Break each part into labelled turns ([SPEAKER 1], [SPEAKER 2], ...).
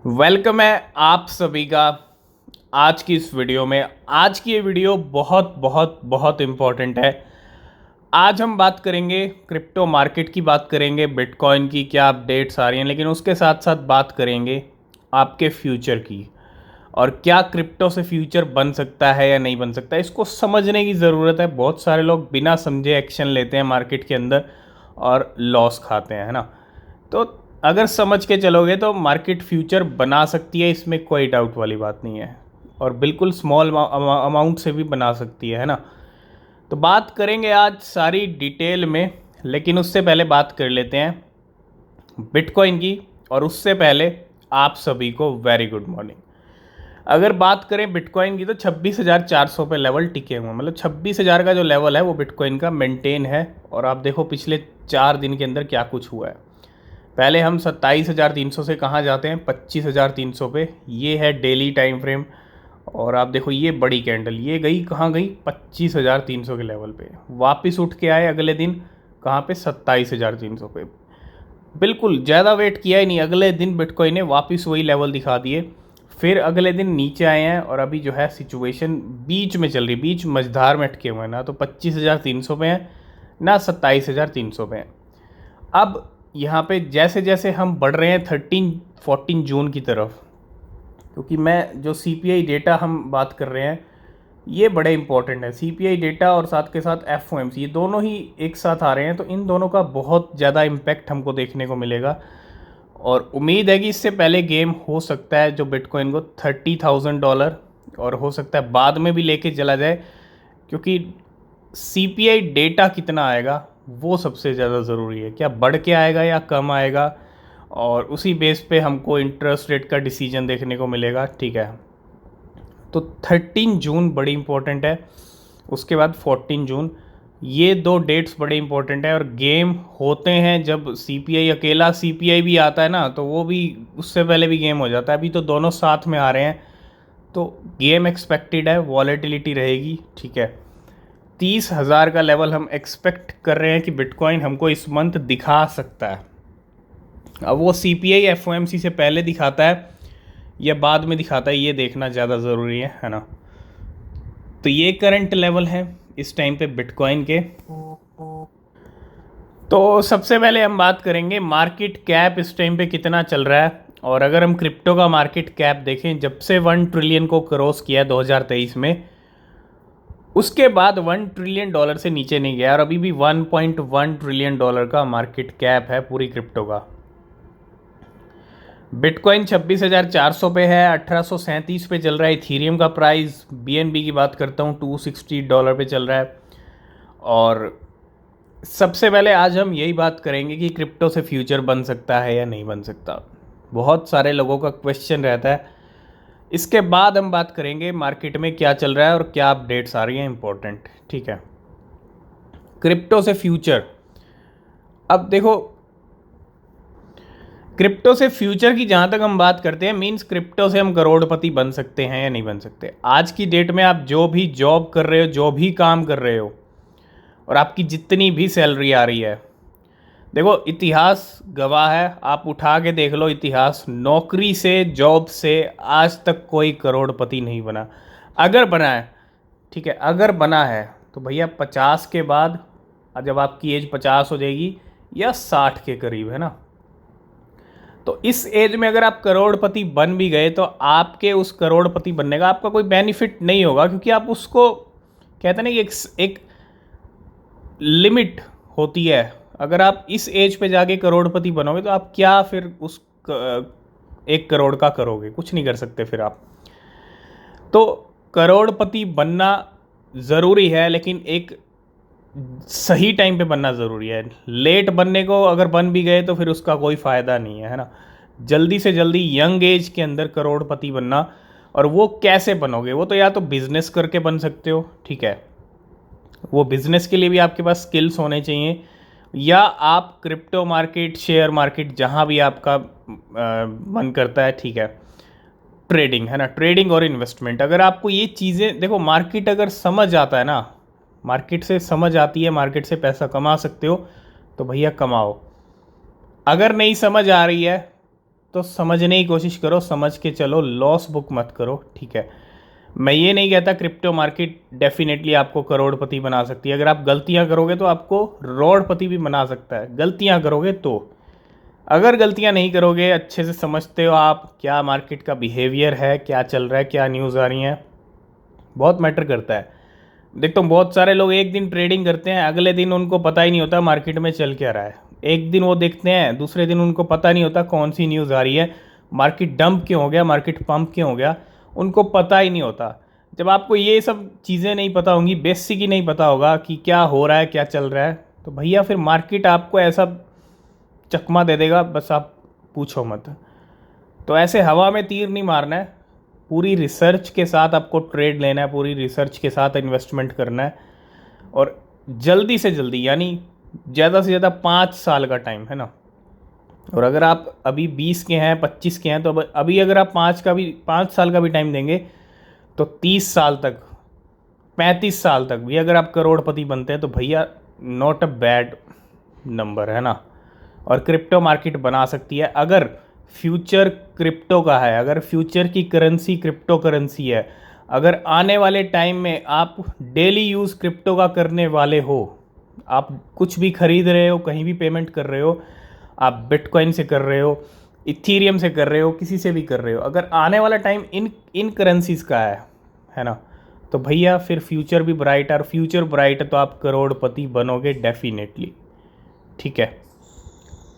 [SPEAKER 1] Welcome है आप सभी का आज की इस वीडियो में। आज की ये वीडियो बहुत बहुत बहुत इम्पोर्टेंट है। आज हम बात करेंगे क्रिप्टो मार्केट की, बात करेंगे बिटकॉइन की क्या अपडेट्स आ रही हैं, लेकिन उसके साथ साथ बात करेंगे आपके फ्यूचर की और क्या क्रिप्टो से फ्यूचर बन सकता है या नहीं बन सकता है। इसको समझने की ज़रूरत है। बहुत सारे लोग बिना समझे एक्शन लेते हैं मार्केट के अंदर और लॉस खाते हैं, है ना। तो अगर समझ के चलोगे तो मार्केट फ्यूचर बना सकती है, इसमें कोई डाउट वाली बात नहीं है। और बिल्कुल स्मॉल अमाउंट से भी बना सकती है ना। तो बात करेंगे आज सारी डिटेल में, लेकिन उससे पहले बात कर लेते हैं बिटकॉइन की। और उससे पहले आप सभी को वेरी गुड मॉर्निंग। अगर बात करें बिटकॉइन की तो 26,400 पे लेवल टिके हुए हैं, मतलब 26,000 का जो लेवल है वो बिटकॉइन का मेंटेन है। और आप देखो पिछले 4 दिन के अंदर क्या कुछ हुआ है। पहले हम 27,300 से कहाँ जाते हैं, 25,300 पे। ये है डेली टाइम फ्रेम। और आप देखो ये बड़ी कैंडल ये गई कहाँ गई, 25,300 के लेवल पे। वापस उठ के आए अगले दिन कहाँ पे, 27,300 पे। बिल्कुल ज़्यादा वेट किया ही नहीं, अगले दिन बिटकॉइन ने वापस वही लेवल दिखा दिए। फिर अगले दिन नीचे आए हैं और अभी जो है सिचुएशन बीच में चल रही, बीच मझधार में अटके हुए हैं। ना तो 25,300 पे हैं, ना 27,300 पे हैं। अब यहाँ पे जैसे जैसे हम बढ़ रहे हैं 13-14 जून की तरफ, क्योंकि मैं जो सीपीआई डेटा हम बात कर रहे हैं ये बड़े इंपॉर्टेंट है। सीपीआई डेटा और साथ के साथ एफओएमसी, ये दोनों ही एक साथ आ रहे हैं, तो इन दोनों का बहुत ज़्यादा इम्पैक्ट हमको देखने को मिलेगा। और उम्मीद है कि इससे पहले गेम हो सकता है जो बिटकॉइन को $30,000, और हो सकता है बाद में भी लेके चला जाए, क्योंकि सीपीआई डेटा कितना आएगा वो सबसे ज़्यादा ज़रूरी है। क्या बढ़ के आएगा या कम आएगा, और उसी बेस पे हमको इंटरेस्ट रेट का डिसीजन देखने को मिलेगा। ठीक है, तो 13 जून बड़ी इंपॉर्टेंट है, उसके बाद 14 जून, ये दो डेट्स बड़े इंपॉर्टेंट है। और गेम होते हैं जब सीपीआई, अकेला सीपीआई भी आता है ना तो वो भी उससे पहले भी गेम हो जाता है। अभी तो दोनों साथ में आ रहे हैं, तो गेम एक्सपेक्टेड है, वॉलेटिलिटी रहेगी। ठीक है, 30,000 का लेवल हम एक्सपेक्ट कर रहे हैं कि बिटकॉइन हमको इस मंथ दिखा सकता है। अब वो सीपीआई एफओएमसी से पहले दिखाता है या बाद में दिखाता है, ये देखना ज़्यादा ज़रूरी है ना। तो ये करंट लेवल है इस टाइम पे बिटकॉइन के। तो सबसे पहले हम बात करेंगे मार्केट कैप इस टाइम पे कितना चल रहा है। और अगर हम क्रिप्टो का मार्केट कैप देखें, जब से 1 ट्रिलियन को क्रॉस किया 2023 में, उसके बाद $1 ट्रिलियन से नीचे नहीं गया, और अभी भी $1.1 ट्रिलियन का मार्केट कैप है पूरी क्रिप्टो का। बिटकॉइन 26,400 पे है, 1837 पे चल रहा है। इथीरियम का प्राइस, बीएनबी की बात करता हूँ, $260 पे चल रहा है। और सबसे पहले आज हम यही बात करेंगे कि क्रिप्टो से फ्यूचर बन सकता है या नहीं बन सकता। बहुत सारे लोगों का क्वेश्चन रहता है। इसके बाद हम बात करेंगे मार्केट में क्या चल रहा है और क्या अपडेट्स आ रही हैं इंपॉर्टेंट। ठीक है, क्रिप्टो से फ्यूचर। अब देखो, क्रिप्टो से फ्यूचर की जहाँ तक हम बात करते हैं, मींस क्रिप्टो से हम करोड़पति बन सकते हैं या नहीं बन सकते। आज की डेट में आप जो भी जॉब कर रहे हो, जो भी काम कर रहे हो, और आपकी जितनी भी सैलरी आ रही है, देखो इतिहास गवाह है, आप उठा के देख लो इतिहास, नौकरी से, जॉब से आज तक कोई करोड़पति नहीं बना। अगर बना है, ठीक है, अगर बना है तो भैया 50 के बाद, जब आपकी एज 50 हो जाएगी या 60 के करीब, है ना। तो इस एज में अगर आप करोड़पति बन भी गए तो आपके उस करोड़पति बनने का आपका कोई बेनिफिट नहीं होगा, क्योंकि आप उसको कहते हैं ना कि एक लिमिट होती है। अगर आप इस एज पे जाके करोड़पति बनोगे तो आप क्या फिर उस 1 करोड़ का करोगे, कुछ नहीं कर सकते फिर आप। तो करोड़पति बनना ज़रूरी है, लेकिन एक सही टाइम पे बनना ज़रूरी है। लेट बनने को अगर बन भी गए तो फिर उसका कोई फ़ायदा नहीं है ना। जल्दी से जल्दी यंग एज के अंदर करोड़पति बनना, और वो कैसे बनोगे, वो तो या तो बिज़नेस करके बन सकते हो, ठीक है, वो बिज़नेस के लिए भी आपके पास स्किल्स होने चाहिए, या आप क्रिप्टो मार्केट, शेयर मार्केट, जहाँ भी आपका मन करता है, ठीक है, ट्रेडिंग, है ना, ट्रेडिंग और इन्वेस्टमेंट। अगर आपको ये चीज़ें, देखो मार्केट अगर समझ आता है ना, मार्केट से समझ आती है, मार्केट से पैसा कमा सकते हो तो भैया कमाओ। अगर नहीं समझ आ रही है तो समझने की कोशिश करो, समझ के चलो, लॉस बुक मत करो, ठीक है। मैं ये नहीं कहता क्रिप्टो मार्केट डेफिनेटली आपको करोड़पति बना सकती है। अगर आप गलतियां करोगे तो आपको रोड़पति भी बना सकता है, गलतियां करोगे तो। अगर गलतियां नहीं करोगे, अच्छे से समझते हो आप क्या मार्केट का बिहेवियर है, क्या चल रहा है, क्या न्यूज़ आ रही हैं, बहुत मैटर करता है। देखता हूँ बहुत सारे लोग एक दिन ट्रेडिंग करते हैं, अगले दिन उनको पता ही नहीं होता मार्केट में चल क्या रहा है। एक दिन वो देखते हैं, दूसरे दिन उनको पता नहीं होता कौन सी न्यूज़ आ रही है, मार्केट डंप क्यों हो गया, मार्केट पंप क्यों हो गया, उनको पता ही नहीं होता। जब आपको ये सब चीज़ें नहीं पता होंगी, बेसिक ही नहीं पता होगा कि क्या हो रहा है, क्या चल रहा है, तो भैया फिर मार्केट आपको ऐसा चकमा दे देगा, बस आप पूछो मत। तो ऐसे हवा में तीर नहीं मारना है, पूरी रिसर्च के साथ आपको ट्रेड लेना है, पूरी रिसर्च के साथ इन्वेस्टमेंट करना है। और जल्दी से जल्दी, यानी ज़्यादा से ज़्यादा 5 साल का टाइम है ना। और अगर आप अभी 20 के हैं, 25 के हैं, तो अभी अगर आप 5 साल का भी टाइम देंगे तो 30 साल तक, 35 साल तक भी अगर आप करोड़पति बनते हैं तो भैया नॉट अ बैड नंबर है ना। और क्रिप्टो मार्केट बना सकती है अगर फ्यूचर क्रिप्टो का है, अगर फ्यूचर की करेंसी क्रिप्टो करेंसी है, अगर आने वाले टाइम में आप डेली यूज़ क्रिप्टो का करने वाले हो, आप कुछ भी खरीद रहे हो, कहीं भी पेमेंट कर रहे हो, आप बिटकॉइन से कर रहे हो, इथीरियम से कर रहे हो, किसी से भी कर रहे हो, अगर आने वाला टाइम इन करेंसीज का है ना, तो भैया फिर फ्यूचर भी ब्राइट है। और फ्यूचर ब्राइट है तो आप करोड़पति बनोगे डेफिनेटली, ठीक है।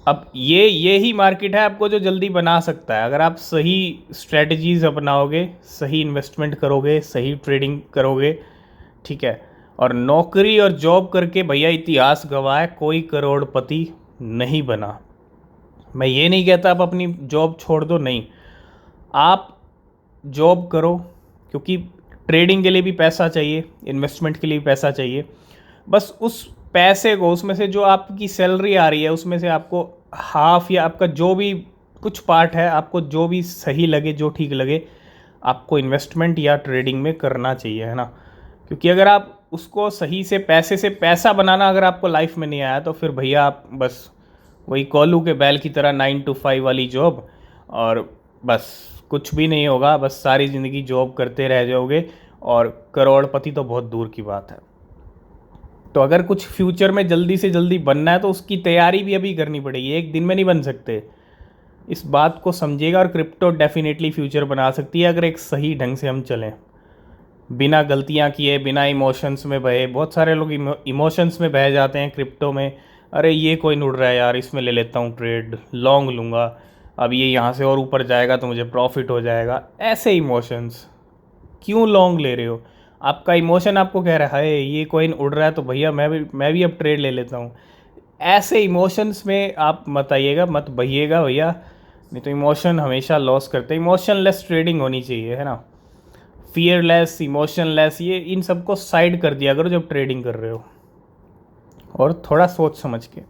[SPEAKER 1] अब ये ही मार्केट है आपको जो जल्दी बना सकता है, अगर आप सही स्ट्रेटजीज अपनाओगे, सही इन्वेस्टमेंट करोगे, सही ट्रेडिंग करोगे, ठीक है। और नौकरी और जॉब करके भैया इतिहास गवाह है, कोई करोड़पति नहीं बना। मैं ये नहीं कहता आप अपनी जॉब छोड़ दो, नहीं, आप जॉब करो, क्योंकि ट्रेडिंग के लिए भी पैसा चाहिए, इन्वेस्टमेंट के लिए भी पैसा चाहिए। बस उस पैसे को, उसमें से जो आपकी सैलरी आ रही है उसमें से आपको हाफ, या आपका जो भी कुछ पार्ट है, आपको जो भी सही लगे, जो ठीक लगे, आपको इन्वेस्टमेंट या ट्रेडिंग में करना चाहिए, है ना। क्योंकि अगर आप उसको सही से, पैसे से पैसा बनाना अगर आपको लाइफ में नहीं आया तो फिर भैया आप बस वही कोल्लू के बैल की तरह 9 to 5 वाली जॉब, और बस कुछ भी नहीं होगा, बस सारी ज़िंदगी जॉब करते रह जाओगे, और करोड़पति तो बहुत दूर की बात है। तो अगर कुछ फ्यूचर में जल्दी से जल्दी बनना है तो उसकी तैयारी भी अभी करनी पड़ेगी, एक दिन में नहीं बन सकते, इस बात को समझिएगा। और क्रिप्टो डेफिनेटली फ्यूचर बना सकती है अगर एक सही ढंग से हम चलें, बिना गलतियां किए, बिना इमोशंस में बहे। बहुत सारे लोग इमोशंस में बह जाते हैं क्रिप्टो में, अरे ये कोइन उड़ रहा है यार, इसमें ले लेता हूँ ट्रेड, लॉन्ग लूँगा, अब ये यहाँ से और ऊपर जाएगा तो मुझे प्रॉफिट हो जाएगा। ऐसे इमोशंस क्यों लॉन्ग ले रहे हो? आपका इमोशन आपको कह रहा है ये कॉइन उड़ रहा है तो भैया मैं भी अब ट्रेड ले लेता हूँ। ऐसे इमोशंस में आप मत आइएगा, मत बहिएगा भैया, नहीं तो इमोशन हमेशा लॉस करते हैं। इमोशनलेस ट्रेडिंग होनी चाहिए, है ना, फियरलेस, इमोशनलेस, ये इन सबको साइड कर दिया करो जब ट्रेडिंग कर रहे हो, और थोड़ा सोच समझ के,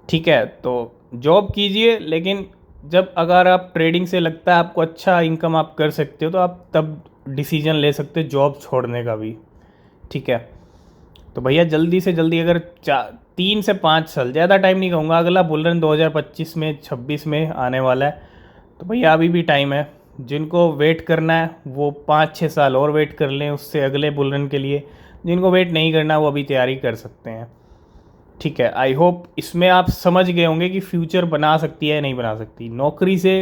[SPEAKER 1] ठीक है। तो जॉब कीजिए, लेकिन जब अगर आप ट्रेडिंग से लगता है आपको अच्छा इनकम आप कर सकते हो तो आप तब डिसीजन ले सकते हो जॉब छोड़ने का भी, ठीक है। तो भैया जल्दी से जल्दी, अगर 3 से 5 साल, ज़्यादा टाइम नहीं कहूँगा, अगला बुल रन 2025 में, 26 में आने वाला है, तो भैया अभी भी टाइम है। जिनको वेट करना है वो 5-6 साल और वेट कर लें उससे अगले बुल रन के लिए, जिनको वेट नहीं करना वो अभी तैयारी कर सकते हैं, ठीक है। आई होप इसमें आप समझ गए होंगे कि फ्यूचर बना सकती है, नहीं बना सकती। नौकरी से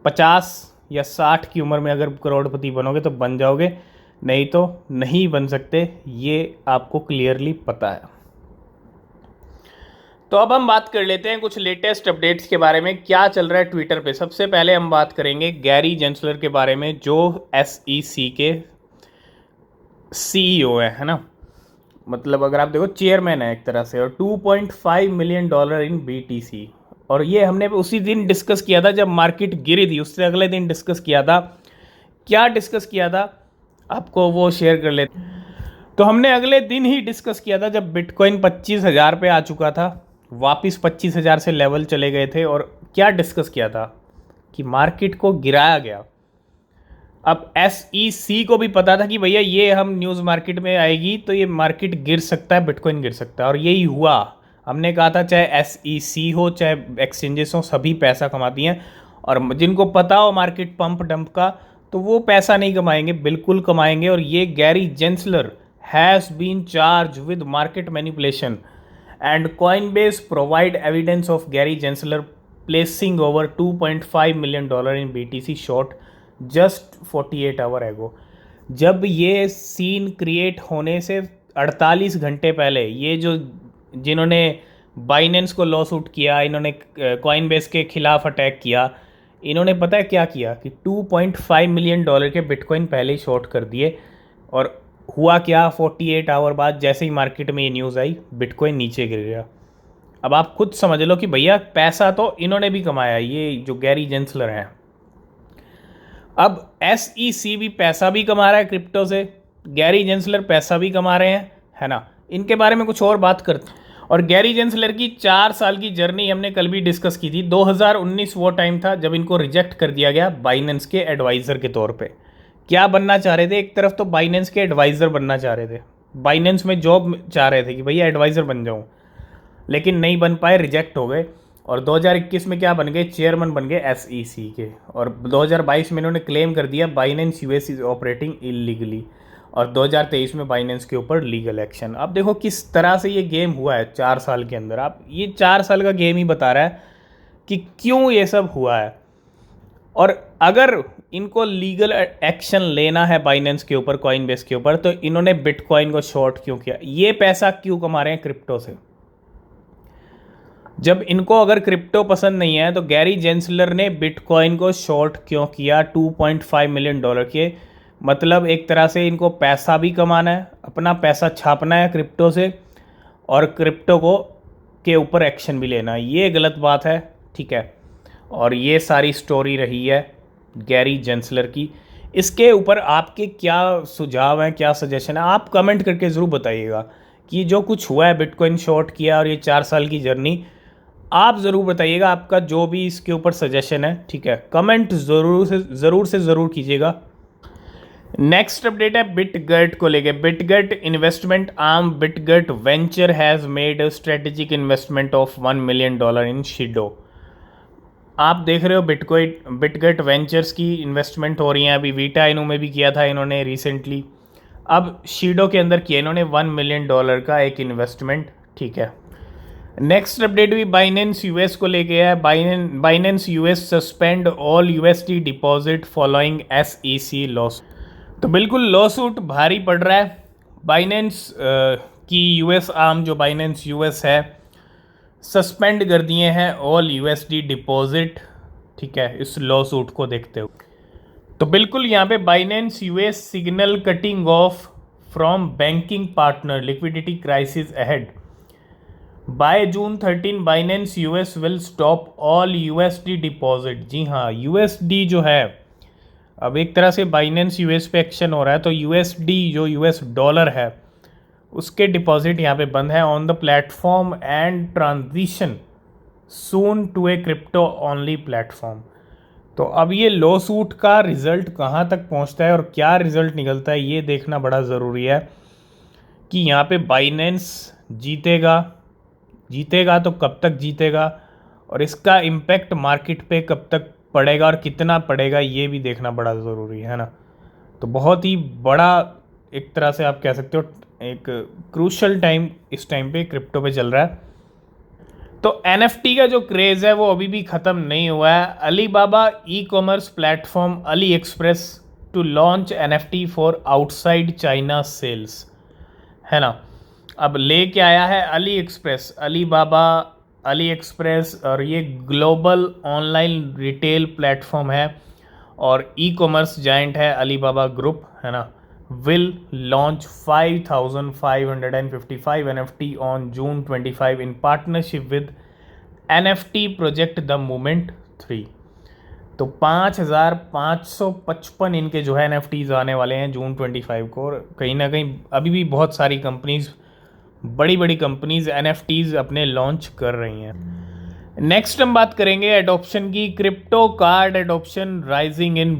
[SPEAKER 1] 50 या 60 की उम्र में अगर करोड़पति बनोगे तो बन जाओगे, नहीं तो नहीं बन सकते, ये आपको क्लियरली पता है। तो अब हम बात कर लेते हैं कुछ लेटेस्ट अपडेट्स के बारे में, क्या चल रहा है ट्विटर पे। सबसे पहले हम बात करेंगे गैरी जेंसलर के बारे में, जो SEC के CEO है ना, मतलब अगर आप देखो चेयरमैन है एक तरह से, और $2.5 मिलियन इन BTC। और ये हमने उसी दिन डिस्कस किया था जब मार्केट गिरी थी, उससे अगले दिन डिस्कस किया था। क्या डिस्कस किया था आपको वो शेयर कर लेते। तो हमने अगले दिन ही डिस्कस किया था जब बिटकॉइन 25,000 पे आ चुका था, वापस 25,000 से लेवल चले गए थे, और क्या डिस्कस किया था कि मार्केट को गिराया गया। अब SEC को भी पता था कि भैया ये हम न्यूज़ मार्केट में आएगी तो ये मार्केट गिर सकता है, बिटकॉइन गिर सकता है, और यही हुआ। हमने कहा था चाहे SEC हो चाहे एक्सचेंजेस हो, सभी पैसा कमाती हैं, और जिनको पता हो मार्केट पंप डंप का तो वो पैसा नहीं कमाएंगे, बिल्कुल कमाएंगे। और ये Gary Gensler has been charge with market manipulation and Coinbase provide evidence of Gary Gensler placing over $2.5 million in BTC short just 48 hour ago। जब ये सीन क्रिएट होने से 48 घंटे पहले ये जो जिन्होंने बाइनेंस को लॉस आउट किया, इन्होंने Coinbase के खिलाफ अटैक किया, इन्होंने पता है क्या किया कि $2.5 मिलियन के बिटकॉइन पहले ही शॉर्ट कर दिए। और हुआ क्या, 48 आवर बाद जैसे ही मार्केट में ये न्यूज़ आई बिटकॉइन नीचे गिर गया। अब आप खुद समझ लो कि भैया पैसा तो इन्होंने भी कमाया, ये जो गैरी जेंसलर हैं। अब SEC भी पैसा भी कमा रहा है क्रिप्टो से, गैरी जेंसलर पैसा भी कमा रहे हैं, है ना। इनके बारे में कुछ और बात करते हैं। और गैरी जेंसलर की 4 साल की जर्नी हमने कल भी डिस्कस की थी। 2019 वो टाइम था जब इनको रिजेक्ट कर दिया गया बाइनेंस के एडवाइज़र के तौर पे। क्या बनना चाह रहे थे, एक तरफ तो बाइनेंस के एडवाइज़र बनना चाह रहे थे, बाइनेंस में जॉब चाह रहे थे कि भैया एडवाइज़र बन जाऊँ, लेकिन नहीं बन पाए, रिजेक्ट हो गए। और 2021 में क्या बन गए, चेयरमैन बन गए SEC के। और 2022 में इन्होंने क्लेम कर दिया Binance US is operating illegally, और 2023 में बाइनेंस के ऊपर लीगल एक्शन। अब देखो किस तरह से ये गेम हुआ है 4 साल के अंदर। आप ये 4 साल का गेम ही बता रहा है कि क्यों ये सब हुआ है। और अगर इनको लीगल एक्शन लेना है बाइनेंस के ऊपर, Coinbase के ऊपर, तो इन्होंने बिटकॉइन को शॉर्ट क्यों किया, ये पैसा क्यों कमा रहे हैं क्रिप्टो से। जब इनको अगर क्रिप्टो पसंद नहीं है तो गैरी जेंसलर ने बिटकॉइन को शॉर्ट क्यों किया $2.5 मिलियन के। मतलब एक तरह से इनको पैसा भी कमाना है, अपना पैसा छापना है क्रिप्टो से, और क्रिप्टो को के ऊपर एक्शन भी लेना है। ये गलत बात है, ठीक है। और ये सारी स्टोरी रही है गैरी जेंसलर की। इसके ऊपर आपके क्या सुझाव हैं, क्या सजेशन है, आप कमेंट करके ज़रूर बताइएगा कि जो कुछ हुआ है, बिटकॉइन शॉर्ट किया और ये 4 साल की जर्नी, आप ज़रूर बताइएगा आपका जो भी इसके ऊपर सजेशन है, ठीक है। कमेंट ज़रूर कीजिएगा। नेक्स्ट अपडेट है बिटगट को लेके। Bitget investment arm Bitget venture has made a strategic investment of $1 million in Shido. आप देख रहे हो बिटगट वेंचर्स की इन्वेस्टमेंट हो रही हैं। अभी वीटा इनो में भी किया था इन्होंने रिसेंटली, अब शीडो के अंदर किया इन्होंने $1 मिलियन का एक इन्वेस्टमेंट, ठीक है। नेक्स्ट अपडेट भी बाइनेंस US को लेके है। Binance US suspend all USD deposit following SEC loss. तो बिल्कुल लॉसूट भारी पड़ रहा है। बाइनेंस की US आर्म जो बाइनेंस US है, सस्पेंड कर दिए हैं ऑल USD डिपॉजिट, ठीक है, इस लॉसूट को देखते हुए। तो बिल्कुल यहाँ पे Binance US signal cutting off from banking partner liquidity crisis ahead. By June 13 Binance US will stop all USD deposit. जी हाँ, USD जो है, अब एक तरह से बाइनेंस US पे एक्शन हो रहा है, तो USD जो US डॉलर है उसके डिपॉजिट यहाँ पे बंद है on the platform and transition soon to a crypto only platform. तो अब ये लॉ सूट का रिज़ल्ट कहाँ तक पहुँचता है और क्या रिज़ल्ट निकलता है, ये देखना बड़ा ज़रूरी है कि यहाँ पे बाइनेंस जीतेगा तो कब तक जीतेगा, और इसका इम्पैक्ट मार्केट पे कब तक पड़ेगा और कितना पड़ेगा, ये भी देखना बड़ा ज़रूरी है ना। तो बहुत ही बड़ा एक तरह से आप कह सकते हो एक क्रूशल टाइम इस टाइम पे क्रिप्टो पे चल रहा है। तो NFT का जो क्रेज़ है वो अभी भी ख़त्म नहीं हुआ है। Alibaba e-commerce platform AliExpress to launch NFT for outside China sales, है ना। अब लेके आया है अली एक्सप्रेस, और ये ग्लोबल ऑनलाइन रिटेल प्लेटफॉर्म है और ई-कॉमर्स जायंट है अलीबाबा ग्रुप, है ना। Will launch 5,555 NFT on June 25 in partnership with NFT project the movement 3। तो 5,555 इनके जो है NFTs आने वाले हैं जून 25 को। और कहीं ना कहीं अभी भी बहुत सारी कंपनीज, बड़ी बड़ी कंपनीज NFTs अपने लॉन्च कर रही हैं। नेक्स्ट हम बात करेंगे एडॉप्शन की। Crypto card adoption rising in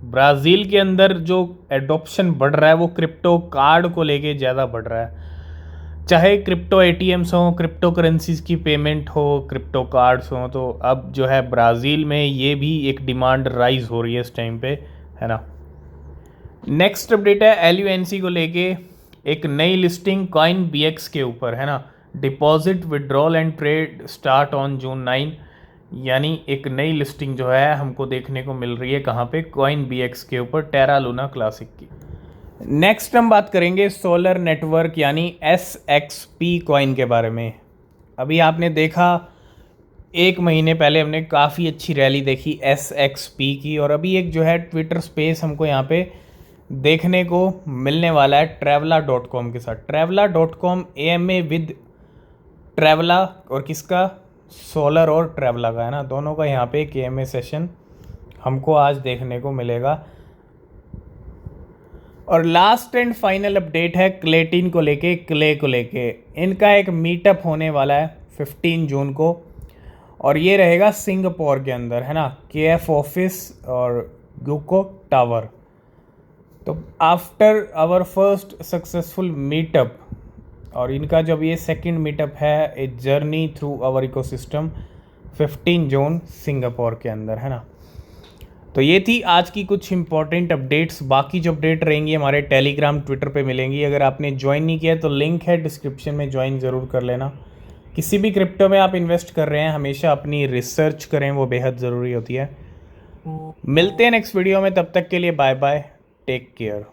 [SPEAKER 1] Brazil के अंदर जो एडॉप्शन बढ़ रहा है वो क्रिप्टो कार्ड को लेके ज़्यादा बढ़ रहा है। चाहे क्रिप्टो एटीएम्स हों, क्रिप्टो करेंसीज की पेमेंट हो, क्रिप्टो कार्ड्स हों, तो अब जो है ब्राज़ील में ये भी एक डिमांड राइज हो रही है इस टाइम पे, है ना। नेक्स्ट अपडेट है एलयूएनसी को लेके, एक नई लिस्टिंग कॉइन बीएक्स के ऊपर, है ना। Deposit withdrawal and trade start on June 9, यानी एक नई लिस्टिंग जो है हमको देखने को मिल रही है कहाँ पे, कॉइन बीएक्स के ऊपर, टेरा लूना क्लासिक की। नेक्स्ट हम बात करेंगे सोलर नेटवर्क यानी SXP कॉइन के बारे में। अभी आपने देखा एक महीने पहले हमने काफ़ी अच्छी रैली देखी SXP की, और अभी एक जो है ट्विटर स्पेस हमको यहाँ पे देखने को मिलने वाला है Travela.com के साथ। Travela.com AMA विद ट्रैवला, और किसका, सोलर और ट्रैवला का, है ना, दोनों का यहाँ पे एक AMA सेशन हमको आज देखने को मिलेगा। और लास्ट एंड फाइनल अपडेट है क्लेटिन को लेके, क्ले को लेके। इनका एक मीटअप होने वाला है 15 जून को, और ये रहेगा सिंगापुर के अंदर, है ना, KF ऑफिस और ग्यूको टावर। तो after our first successful meetup, और इनका जब ये सेकंड मीटअप है, a journey through our ecosystem, 15 June Singapore के अंदर, है ना। तो ये थी आज की कुछ इंपॉर्टेंट अपडेट्स। बाकी जो अपडेट रहेंगी हमारे टेलीग्राम ट्विटर पे मिलेंगी। अगर आपने ज्वाइन नहीं किया तो लिंक है डिस्क्रिप्शन में, ज्वाइन ज़रूर कर लेना। किसी भी क्रिप्टो में आप इन्वेस्ट कर रहे हैं, हमेशा अपनी रिसर्च करें, वो बेहद ज़रूरी होती है। मिलते हैं नेक्स्ट वीडियो में, तब तक के लिए बाय बाय, टेक केयर।